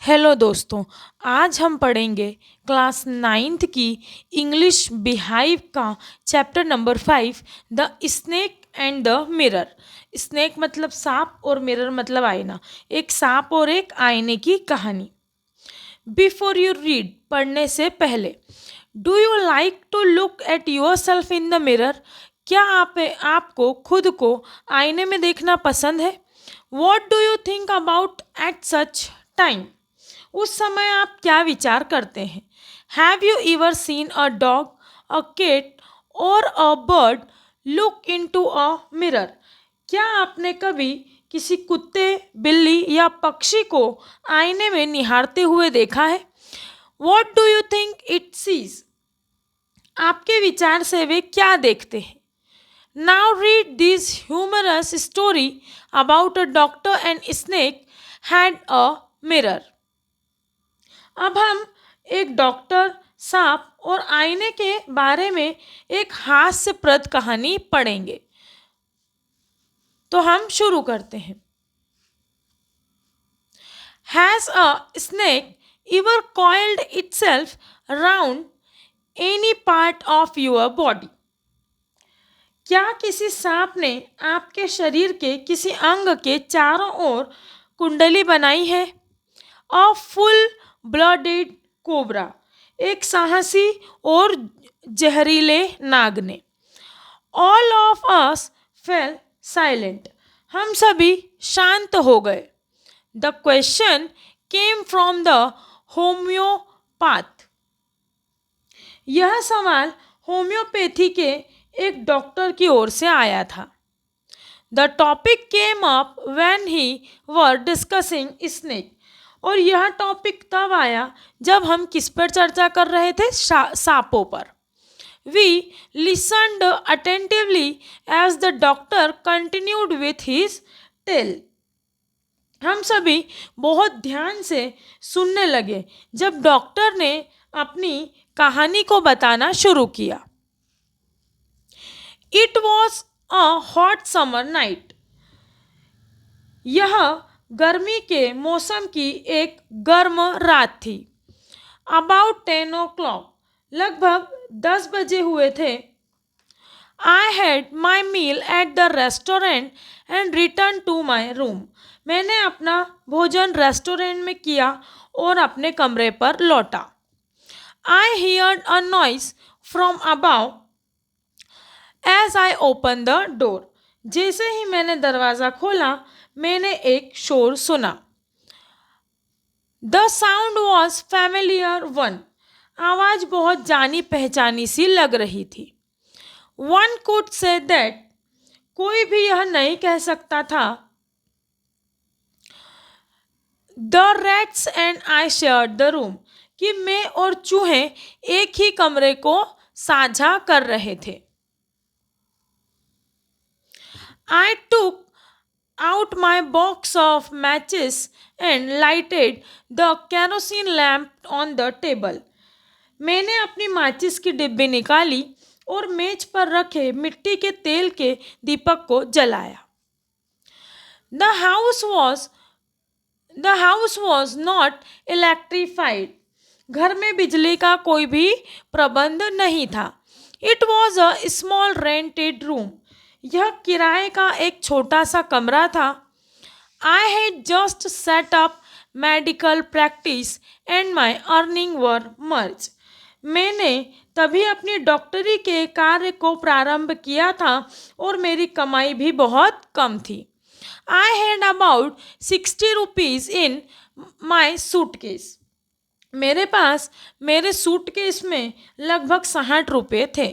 Hello दोस्तों। आज हम पढ़ेंगे क्लास नाइन्थ की इंग्लिश बिहाइव का chapter number 5, the snake and the mirror. Snake मतलब सांप और मिरर मतलब आईना। एक सांप और एक आईने की कहानी। बिफोर यू रीड, पढ़ने से पहले, do you like to look at yourself in the mirror? क्या आपको खुद को आईने में देखना पसंद है? What do you think about at such time? उस समय आप क्या विचार करते हैं? Have you ever seen a dog, a cat और a bird look into a mirror? क्या आपने कभी किसी कुत्ते, बिल्ली या पक्षी को आईने में निहारते हुए देखा है? What do you think it sees? आपके विचार से वे क्या देखते हैं? Now read this humorous story about a doctor and snake had a mirror. अब हम एक डॉक्टर, सांप और आईने के बारे में एक हास्यप्रद कहानी पढ़ेंगे। तो हम शुरू करते हैं। Has a snake ever coiled itself around any part of your body? क्या किसी सांप ने आपके शरीर के किसी अंग के चारों ओर कुंडली बनाई है? अ फुल ब्लडेड कोबरा, एक साहसी और जहरीले नाग ने। All of us fail silent, हम सभी शांत हो गए। The question came from the homeopath, यह सवाल होम्योपैथी के एक डॉक्टर की ओर से आया था। The topic came up when he were discussing snake, और यह टॉपिक तब आया जब हम किस पर चर्चा कर रहे थे? सांपों पर। We listened attentively as the doctor continued with his tale. हम सभी बहुत ध्यान से सुनने लगे जब डॉक्टर ने अपनी कहानी को बताना शुरू किया। It was a hot summer night, यह गर्मी के मौसम की एक गर्म रात थी। अबाउट 10 o'clock, लगभग 10 बजे हुए थे। I had my meal at the restaurant and return to my room, मैंने अपना भोजन रेस्टोरेंट में किया और अपने कमरे पर लौटा। I heard a noise from above as I open the door, जैसे ही मैंने दरवाज़ा खोला मैंने एक शोर सुना। The sound was familiar one, आवाज़ बहुत जानी पहचानी सी लग रही थी। वन कुड से दैट, कोई भी यह नहीं कह सकता था। The rats and I shared the room, कि मैं और चूहे एक ही कमरे को साझा कर रहे थे। आई टुक out my box of matches and lighted the kerosene lamp on the table. मैंने अपनी माचिस की डिब्बी निकाली और मेज पर रखे मिट्टी के तेल के दीपक को जलाया। The house was the house was not electrified. घर में बिजली का कोई भी प्रबंध नहीं था। It was a small rented room. यह किराए का एक छोटा सा कमरा था। I had just set up medical practice and my earning were merged. मैंने तभी अपनी डॉक्टरी के कार्य को प्रारंभ किया था और मेरी कमाई भी बहुत कम थी। I had about 60 rupees in my suitcase. मेरे पास मेरे सूटकेस में लगभग 60 रुपये थे।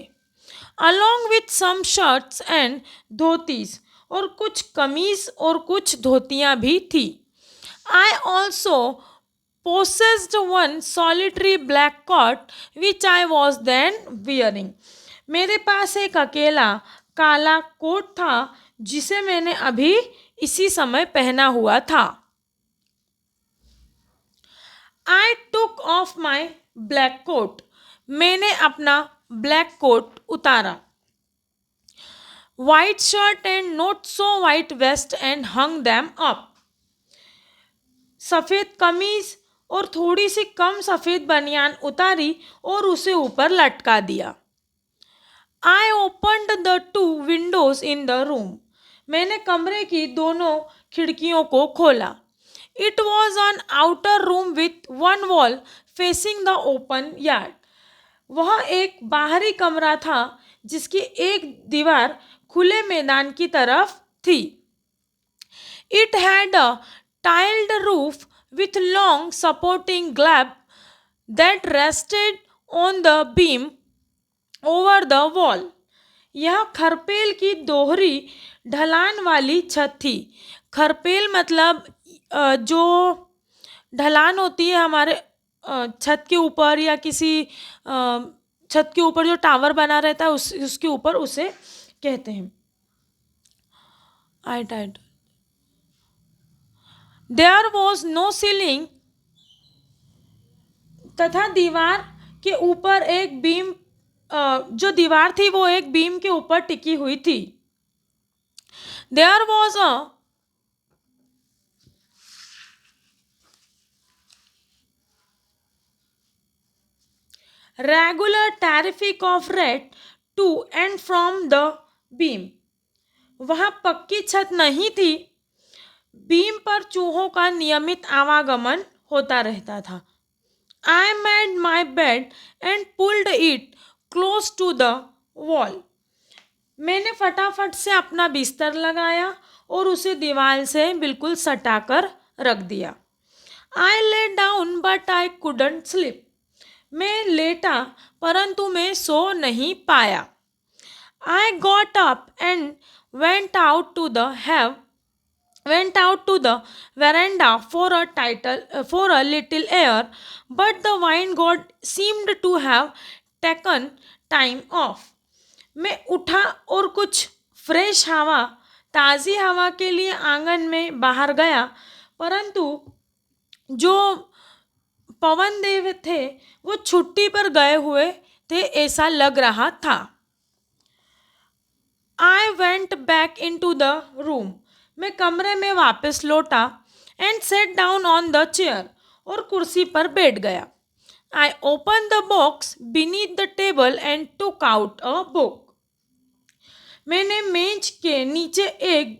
Along with some shirts and dhotis, और कुछ कमीज और कुछ धोतियाँ भी थी। I also possessed one solitary black coat which I was then wearing. मेरे पास एक अकेला काला कोट था जिसे मैंने अभी इसी समय पहना हुआ था। I took off my black coat. मैंने अपना ब्लैक कोट उतारा। White shirt and not so white vest and hung them up. सफ़ेद कमीज और थोड़ी सी कम सफ़ेद बनियान उतारी और उसे ऊपर लटका दिया। I opened the two windows in the room. मैंने कमरे की दोनों खिड़कियों को खोला। It was an outer room with one wall facing the open yard. वह एक बाहरी कमरा था जिसकी एक दीवार खुले मैदान की तरफ थी। It had a tiled roof with long supporting slab that rested on the beam over the wall. यह खरपेल की दोहरी ढलान वाली छत थी। खरपेल मतलब जो ढलान होती है हमारे छत के ऊपर या किसी छत के ऊपर जो टावर बना रहता है उसके ऊपर उसे कहते हैं। I tied there was no ceiling तथा दीवार के ऊपर एक बीम जो दीवार थी वो एक बीम के ऊपर टिकी हुई थी। There was a regular traffic of rats to and from the beam. वहाँ पक्की छत नहीं थी, बीम पर चूहों का नियमित आवागमन होता रहता था। I made my bed and pulled it close to the wall. मैंने फटाफट से अपना बिस्तर लगाया और उसे दीवार से बिल्कुल सटाकर रख दिया। I lay down but I couldn't sleep. मैं लेटा परंतु मैं सो नहीं पाया। I got up and went out to the veranda for a little air, but the wine god seemed to have taken time off. मैं उठा और कुछ फ्रेश हवा ताज़ी हवा के लिए आंगन में बाहर गया, परंतु जो पवन देव थे वो छुट्टी पर गए हुए थे ऐसा लग रहा था। I went back into the room. मैं कमरे में वापस लौटा and sat down on the chair और कुर्सी पर बैठ गया। I opened the box beneath the table and took out a book. मैंने मेज के नीचे एक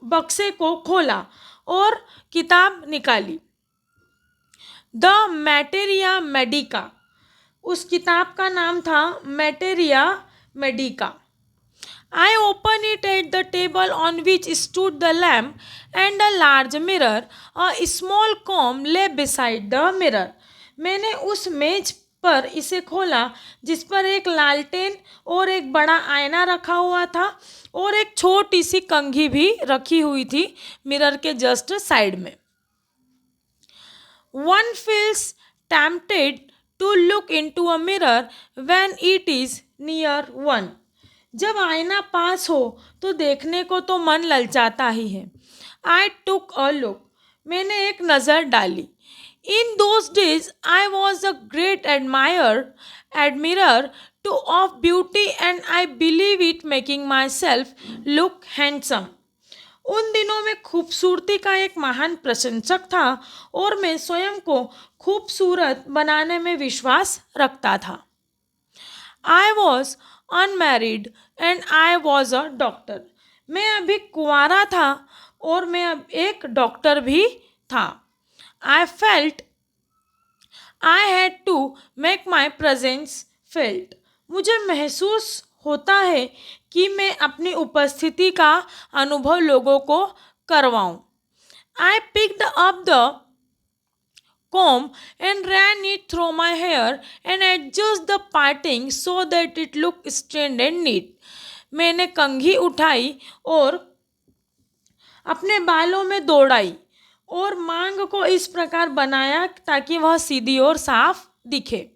बक्से को खोला और किताब निकाली। The Materia Medica. उस किताब का नाम था Materia Medica. I opened it at the table on which stood the lamp and a large mirror. A small comb lay beside the mirror. मैंने उस मेज पर इसे खोला जिस पर एक लालटेन और एक बड़ा आईना रखा हुआ था और एक छोटी सी कंघी भी रखी हुई थी मिरर के जस्ट साइड में। One feels tempted to look into a mirror when it is near one. जब आईना पास हो तो देखने को तो मन ललचाता ही है। I took a look. मैंने एक नज़र डाली। In those days I was a great admirer of beauty and I believe it making myself look handsome. उन दिनों में खूबसूरती का एक महान प्रशंसक था और मैं स्वयं को खूबसूरत बनाने में विश्वास रखता था। I was unmarried and I was a doctor. मैं अभी कुंवारा था और मैं अब एक डॉक्टर भी था। I felt I had to make my presence felt. मुझे महसूस होता है कि मैं अपनी उपस्थिति का अनुभव लोगों को करवाऊं। I picked up the comb and ran it through my hair and adjusted the parting so that it looked straight and neat. मैंने कंघी उठाई और अपने बालों में दौड़ाई और मांग को इस प्रकार बनाया ताकि वह सीधी और साफ दिखे।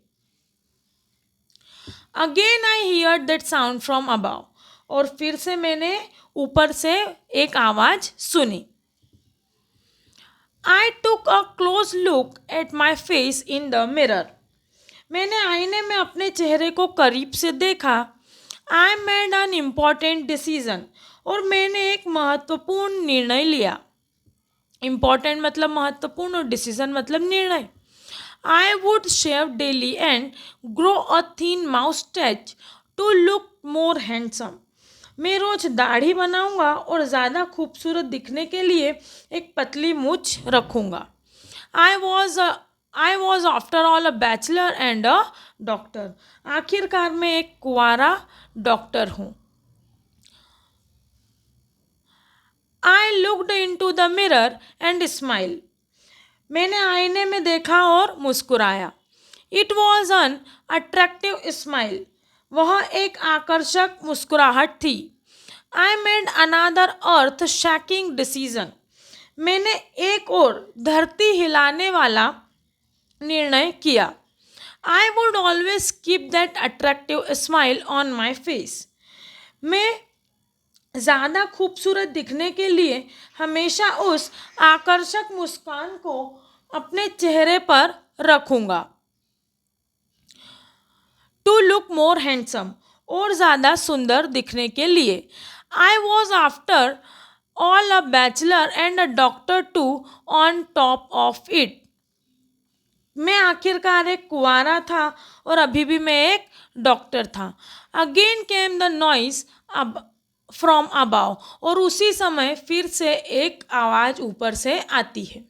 Again I heard that sound from above. और फिर से मैंने ऊपर से एक आवाज़ सुनी। I took a close look at my face in the mirror. मैंने आईने में अपने चेहरे को करीब से देखा। I made an important decision. और मैंने एक महत्वपूर्ण निर्णय लिया। इम्पॉर्टेंट मतलब महत्वपूर्ण और डिसीजन मतलब निर्णय। I would shave daily and grow a thin moustache to look more handsome. मैं रोज दाढ़ी बनाऊंगा और ज़्यादा खूबसूरत दिखने के लिए एक पतली मूछ रखूंगा। I was I was after all a bachelor and a doctor. आखिरकार मैं एक कुंवारा डॉक्टर हूँ। I looked into the mirror and smile. मैंने आईने में देखा और मुस्कुराया। It was an attractive smile. वह एक आकर्षक मुस्कुराहट थी। I made another earth shaking decision. मैंने एक और धरती हिलाने वाला निर्णय किया। I would always keep that attractive smile on my face. मैं ज़्यादा खूबसूरत दिखने के लिए हमेशा उस आकर्षक मुस्कान को अपने चेहरे पर रखूँगा। टू लुक मोर हैंडसम, और ज़्यादा सुंदर दिखने के लिए। I was after all a bachelor and a doctor too on top of it. मैं आखिरकार एक कुंवारा था और अभी भी मैं एक डॉक्टर था। अगेन केम द नॉइज अब फ्रॉम अबाव, और उसी समय फिर से एक आवाज़ ऊपर से आती है।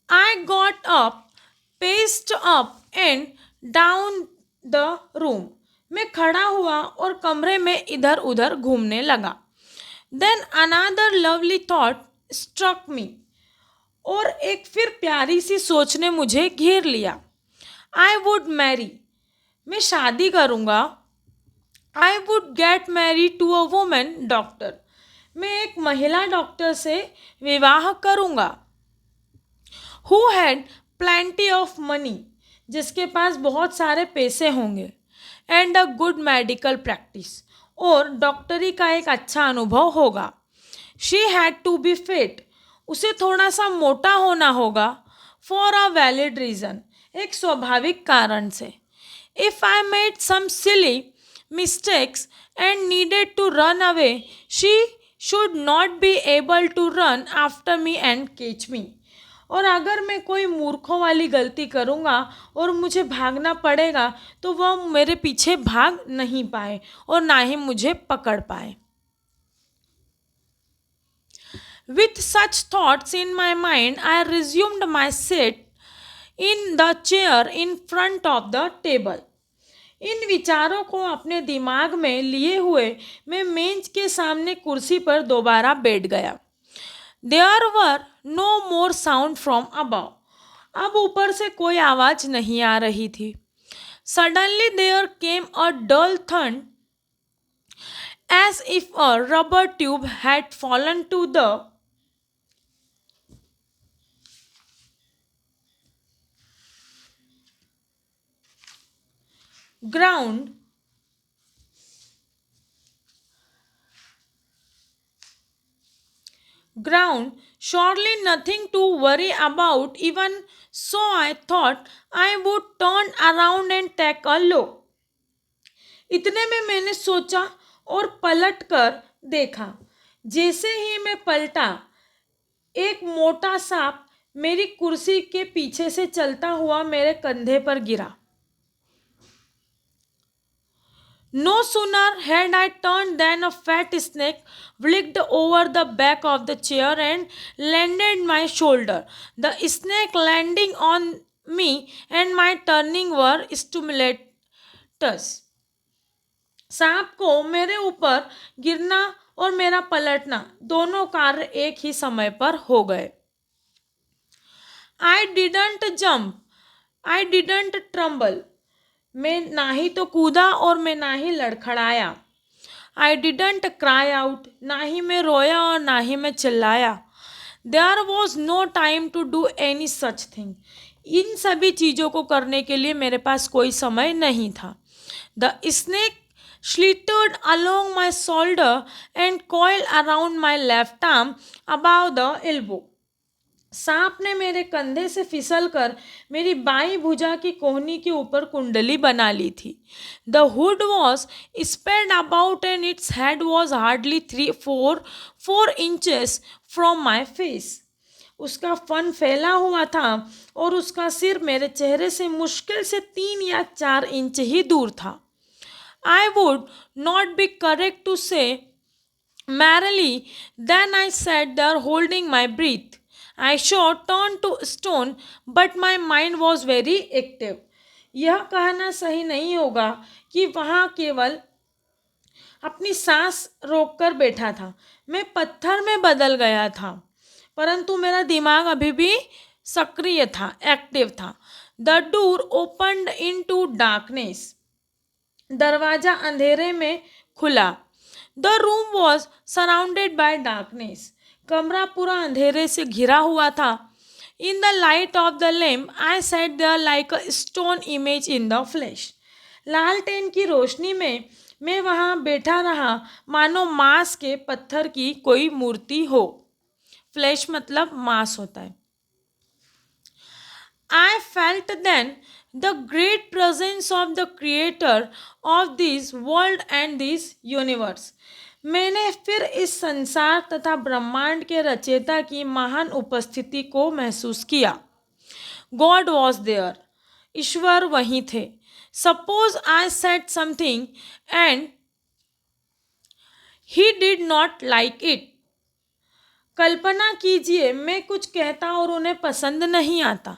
आई got up, paced up and down the room. मैं खड़ा हुआ और कमरे में इधर उधर घूमने लगा। Then another lovely thought struck me, और एक फिर प्यारी सी सोच ने मुझे घेर लिया। आई वुड मैरी, मैं शादी करूँगा। I would get marry to a woman doctor, मैं एक महिला डॉक्टर से विवाह करूँगा। Who had plenty of money, जिसके पास बहुत सारे पैसे होंगे। And a good medical practice, और डॉक्टरी का एक अच्छा अनुभव होगा। She had to be fit, उसे थोड़ा सा मोटा होना होगा। फॉर अ वैलिड रीज़न, एक स्वाभाविक कारण से। If I made some silly mistakes and needed to run away, she should not be able to run after me and catch me. और अगर मैं कोई मूर्खों वाली गलती करूँगा और मुझे भागना पड़ेगा, तो वह मेरे पीछे भाग नहीं पाए और ना ही मुझे पकड़ पाए। With such thoughts in my mind, I resumed my seat in the chair in front of the table. इन विचारों को अपने दिमाग में लिए हुए मैं मेज के सामने कुर्सी पर दोबारा बैठ गया। There were no more sound from above. अब ऊपर से कोई आवाज़ नहीं आ रही थी। Suddenly there came a dull thud, as if a rubber tube had fallen to the ground. Surely nothing to worry about. Even so, I thought I would turn around and take a look. इतने में मैंने सोचा और पलट कर देखा। जैसे ही मैं पलटा, एक मोटा सांप मेरी कुर्सी के पीछे से चलता हुआ मेरे कंधे पर गिरा। No sooner had I turned than a fat snake wrigged over the back of the chair and landed my shoulder. The snake landing on me and my turning were stimulators. सांप को मेरे ऊपर गिरना और मेरा पलटना दोनों कार्य एक ही समय पर हो गए। I didn't jump, I didn't tremble. मैं ना ही तो कूदा और मैं ना ही लड़खड़ाया। आई डिडंट क्राई आउट, ना ही मैं रोया और ना ही मैं चिल्लाया। There was no time to do any such thing. इन सभी चीज़ों को करने के लिए मेरे पास कोई समय नहीं था। The snake slithered along my shoulder and coil around my left arm above the elbow. सांप ने मेरे कंधे से फिसलकर मेरी बाईं भुजा की कोहनी के ऊपर कुंडली बना ली थी. The hood was spread about and its head was hardly 4 inches from my face. उसका फन फैला हुआ था और उसका सिर मेरे चेहरे से मुश्किल से 3 या 4 इंच ही दूर था. I would not be correct to say merrily. Then I sat there holding my breath. I sure turned to stone, but my mind was very active. यह कहना सही नहीं होगा कि वहाँ केवल अपनी सांस रोककर बैठा था. मैं पत्थर में बदल गया था, परंतु मेरा दिमाग अभी भी सक्रिय था, एक्टिव था. The door opened into darkness. दरवाजा अंधेरे में खुला. The room was surrounded by darkness. कमरा पूरा अंधेरे से घिरा हुआ था. In the light of the lamp I sat there like a stone image in the flesh. लालटेन की रोशनी में मैं वहाँ बैठा रहा मानो मांस के पत्थर की कोई मूर्ति हो. फ्लैश मतलब मांस होता है. I felt then the great presence of the creator of this world and this universe. मैंने फिर इस संसार तथा ब्रह्मांड के रचयिता की महान उपस्थिति को महसूस किया. God was there. ईश्वर वहीं थे. Suppose I said something and he did not like it. कल्पना कीजिए मैं कुछ कहता और उन्हें पसंद नहीं आता.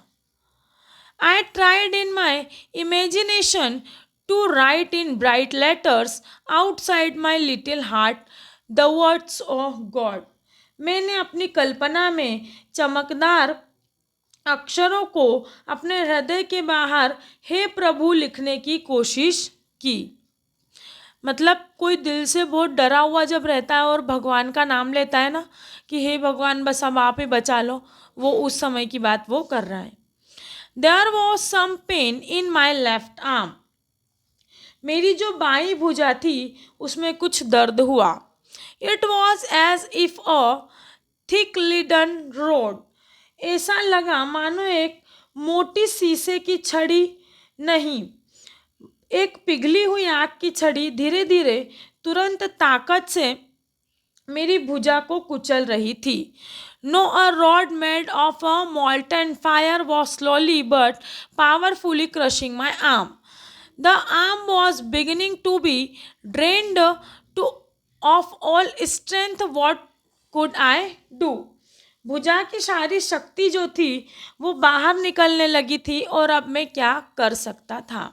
I tried in my imagination to write in bright letters outside my little heart the words of God. मैंने अपनी कल्पना में चमकदार अक्षरों को अपने हृदय के बाहर हे प्रभु लिखने की कोशिश की. मतलब कोई दिल से बहुत डरा हुआ जब रहता है और भगवान का नाम लेता है ना कि हे भगवान बस अब आप ही बचा लो, वो उस समय की बात वो कर रहा है. There was some pain in my left arm. मेरी जो बाईं भुजा थी उसमें कुछ दर्द हुआ. It was as if a thick leaden rod. ऐसा लगा मानो एक मोटी शीशे की छड़ी नहीं, एक पिघली हुई आग की छड़ी धीरे धीरे तुरंत ताकत से मेरी भुजा को कुचल रही थी. No, a rod made of a molten fire was slowly but powerfully crushing my arm. The arm was beginning to be drained of all strength. What could I do? भुजा की सारी शक्ति जो थी वो बाहर निकलने लगी थी और अब मैं क्या कर सकता था.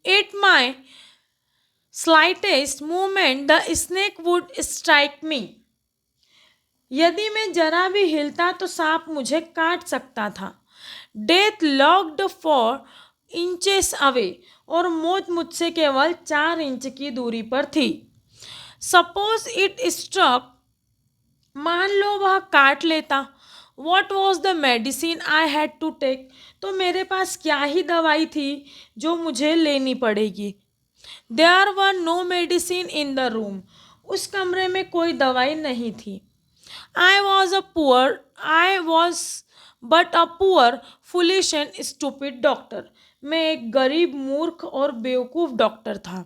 At my slightest movement, the snake would strike me. यदि मैं जरा भी हिलता तो सांप मुझे काट सकता था. Death locked 4 inches away. और मौत मुझसे केवल 4 इंच की दूरी पर थी. Suppose it struck. मान लो वह काट लेता. What was the medicine I had to take. तो मेरे पास क्या ही दवाई थी जो मुझे लेनी पड़ेगी. There were no medicine in the room. उस कमरे में कोई दवाई नहीं थी. I was but a poor, foolish and stupid doctor. मैं एक गरीब, मूर्ख और बेवकूफ़ डॉक्टर था.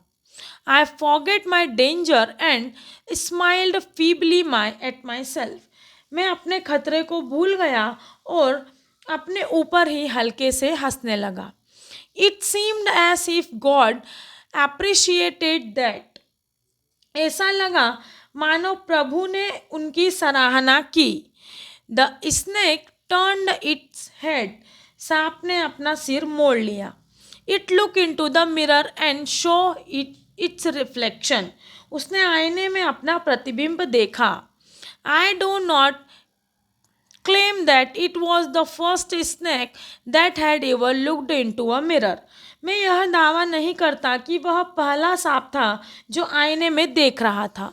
I forget my danger and smiled feebly at myself. मैं अपने खतरे को भूल गया और अपने ऊपर ही हल्के से हंसने लगा. It seemed as if God appreciated that. ऐसा लगा मानो प्रभु ने उनकी सराहना की. The snake turned its head. सांप ने अपना सिर मोड़ लिया. It look into the mirror and show it's reflection. उसने आईने में अपना प्रतिबिंब देखा. I do not claim that it was the first snake that had ever looked into a mirror. मैं यह दावा नहीं करता कि वह पहला सांप था जो आईने में देख रहा था.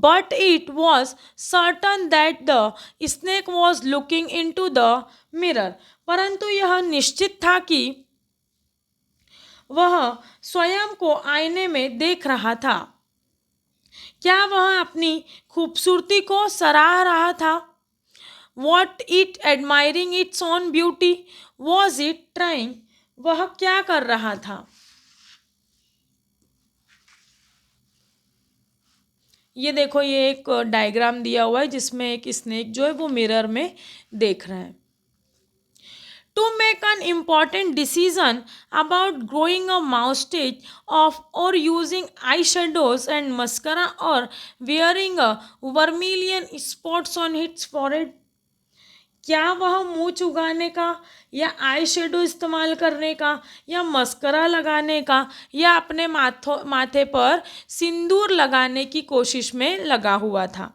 But it was certain that the snake was looking into the mirror. परंतु यह निश्चित था कि वह स्वयं को आईने में देख रहा था. क्या वह अपनी खूबसूरती को सराह रहा था? What it admiring its own beauty? Was it trying? वह क्या कर रहा था? ये देखो, ये एक डायग्राम दिया हुआ है जिसमें एक स्नेक जो है वो मिरर में देख रहा है. To make an important decision about growing a mustache of or using eyeshadows and mascara or wearing a vermilion spots on its forehead, क्या वह मूछ उगाने का या आई शेडो इस्तेमाल करने का या मस्करा लगाने का या अपने माथे पर सिंदूर लगाने की कोशिश में लगा हुआ था?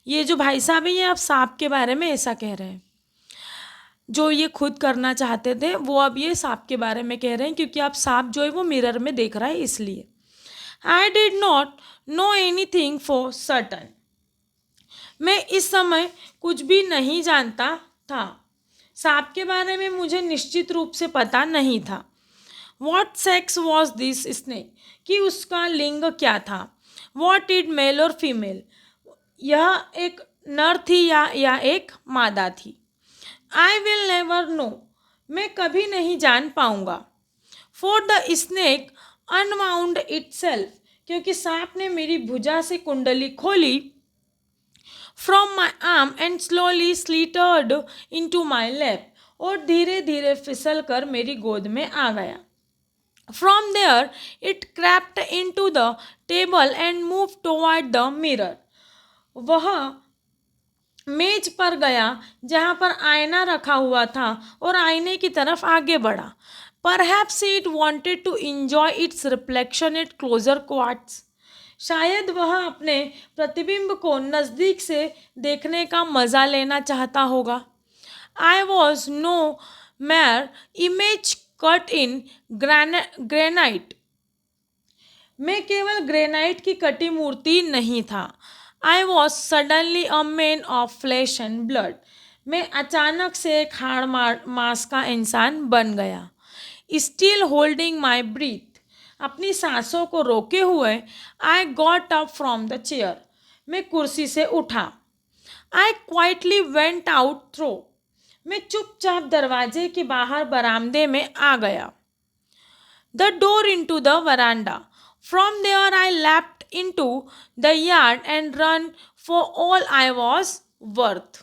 ये जो भाई साहब हैं ये आप सांप के बारे में ऐसा कह रहे हैं. जो ये खुद करना चाहते थे वो अब ये सांप के बारे में कह रहे हैं, क्योंकि आप सांप जो है वो मिरर में देख रहा है इसलिए. I did not know any thing for certain. मैं इस समय कुछ भी नहीं जानता था. सांप के बारे में मुझे निश्चित रूप से पता नहीं था. What sex was this snake? कि उसका लिंग क्या था. वॉट इट मेल और फीमेल? यह एक नर थी या एक मादा थी. I will never know. मैं कभी नहीं जान पाऊंगा. For the snake unwound itself. क्योंकि सांप ने मेरी भुजा से कुंडली खोली. From my arm and slowly slithered into my lap. और धीरे धीरे फिसल कर मेरी गोद में आ गया. From there it crept into the table and move toward the mirror. वह मेज पर गया जहाँ पर आईना रखा हुआ था और आईने की तरफ आगे बढ़ा. Perhaps it wanted to enjoy its reflection at closer quarters. शायद वह अपने प्रतिबिंब को नज़दीक से देखने का मज़ा लेना चाहता होगा. I was no mere image cut in granite. मैं केवल ग्रेनाइट की कटी मूर्ति नहीं था. I was suddenly a man of flesh and blood. मैं अचानक से एक हाड़ मांस का इंसान बन गया. Still holding my breath. अपनी सांसों को रोके हुए I got up from the chair. मैं कुर्सी से उठा. I quietly went out through. मैं चुपचाप दरवाजे के बाहर बरामदे में आ गया. The door into the veranda. From there I leaped into the yard and run for all I was worth.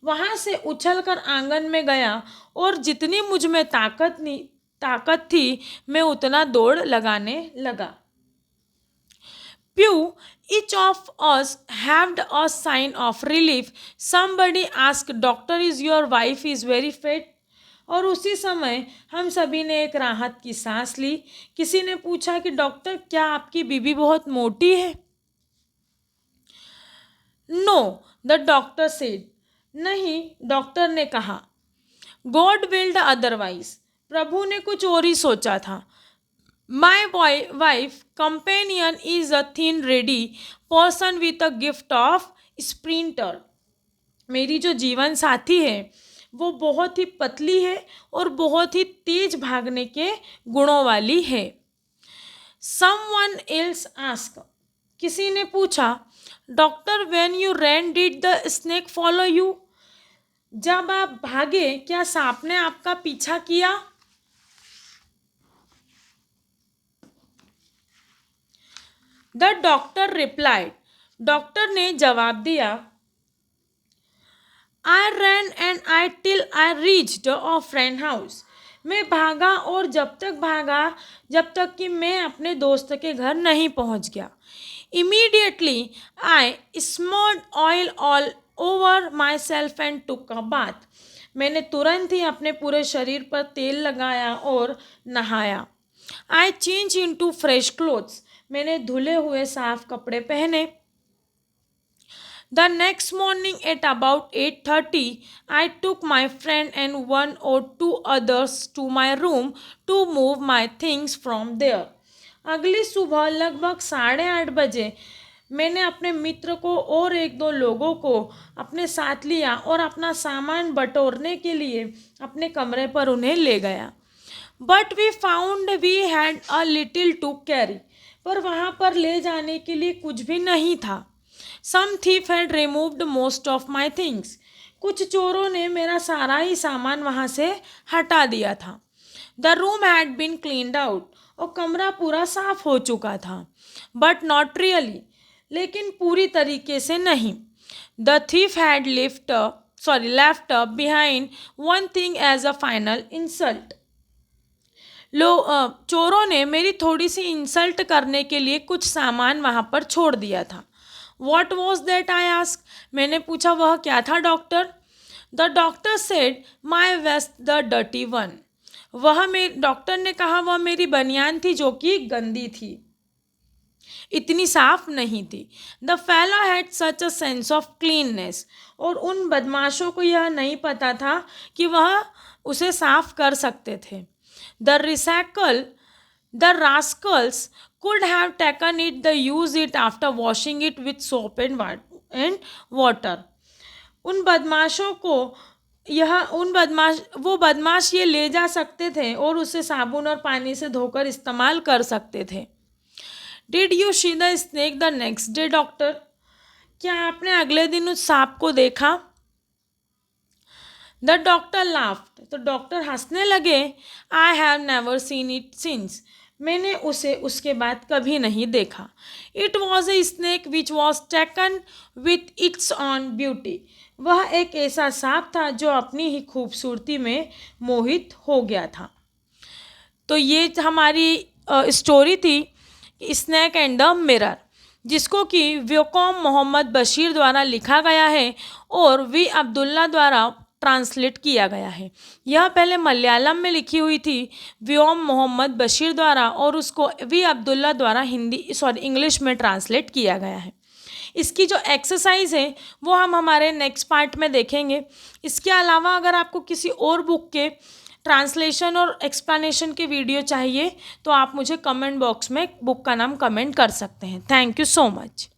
वहाँ से उछलकर आंगन में गया और जितनी मुझ में ताकत थी मैं उतना दौड़ लगाने लगा. Pew, each of us had a sign of relief. Somebody asked, Doctor, is your wife is very fat? और उसी समय हम सभी ने एक राहत की सांस ली. किसी ने पूछा कि डॉक्टर, क्या आपकी बीबी बहुत मोटी है? No, the doctor said. नहीं, डॉक्टर ने कहा. God wild otherwise. प्रभु ने कुछ और ही सोचा था. My wife companion is a thin ready person with a gift of sprinter. मेरी जो जीवन साथी है वो बहुत ही पतली है और बहुत ही तेज भागने के गुणों वाली है. Someone else asked. किसी ने पूछा, doctor, when you ran did the snake follow you? जब आप भागे क्या सांप ने आपका पीछा किया? The doctor replied. डॉक्टर ने जवाब दिया, I ran and I till I reached a friend house. मैं भागा और जब तक कि मैं अपने दोस्त के घर नहीं पहुंच गया. Immediately I smeared oil all over myself and took a bath. मैंने तुरंत ही अपने पूरे शरीर पर तेल लगाया और नहाया. I changed into fresh clothes. मैंने धुले हुए साफ कपड़े पहने. The next morning at about 8:30, I took my friend and 1 or 2 others to my room to move my things from there. अगली सुबह लगभग 8:30 बजे मैंने अपने मित्र को और 1-2 लोगों को अपने साथ लिया और अपना सामान बटोरने के लिए अपने कमरे पर उन्हें ले गया. But we found we had a little to carry. पर वहाँ पर ले जाने के लिए कुछ भी नहीं था. Some thief had removed most of my things. कुछ चोरों ने मेरा सारा ही सामान वहाँ से हटा दिया था। The room had been cleaned out. और कमरा पूरा साफ हो चुका था। But not really. लेकिन पूरी तरीके से नहीं। The thief had left behind one thing as a final insult. चोरों ने मेरी थोड़ी सी इंसल्ट करने के लिए कुछ सामान वहाँ पर छोड़ दिया था। What was that I ask. मैंने पूछा वह क्या था doctor. The doctor said my waste the dirty one. Doctor ने कहा वह मेरी बनियान थी जो कि गंदी थी, इतनी साफ नहीं थी। The fellow had such a sense of cleanness. और उन बदमाशों को यह नहीं पता था कि वह उसे साफ कर सकते थे। The Rascals could have taken it the use it after washing it with soap and water। उन बदमाशों को वो बदमाश ये ले जा सकते थे और उसे साबुन और पानी से धोकर इस्तेमाल कर सकते थे। Did you see the snake the next day doctor. क्या आपने अगले दिन उस सांप को देखा। The doctor laughed. तो डॉक्टर हंसने लगे। I have never seen it since. मैंने उसे उसके बाद कभी नहीं देखा। It was a snake which was taken with its on beauty. वह एक ऐसा सांप था जो अपनी ही खूबसूरती में मोहित हो गया था। तो ये हमारी स्टोरी थी स्नेक एंड द मिरर, जिसको कि व्योकॉम मोहम्मद बशीर द्वारा लिखा गया है और वी अब्दुल्ला द्वारा ट्रांसलेट किया गया है। यह पहले मलयालम में लिखी हुई थी व्योम मोहम्मद बशीर द्वारा और उसको वी अब्दुल्ला द्वारा इंग्लिश में ट्रांसलेट किया गया है। इसकी जो एक्सरसाइज है वो हम हमारे नेक्स्ट पार्ट में देखेंगे। इसके अलावा अगर आपको किसी और बुक के ट्रांसलेशन और एक्सप्लेनेशन के वीडियो चाहिए तो आप मुझे कमेंट बॉक्स में बुक का नाम कमेंट कर सकते हैं। Thank you so much.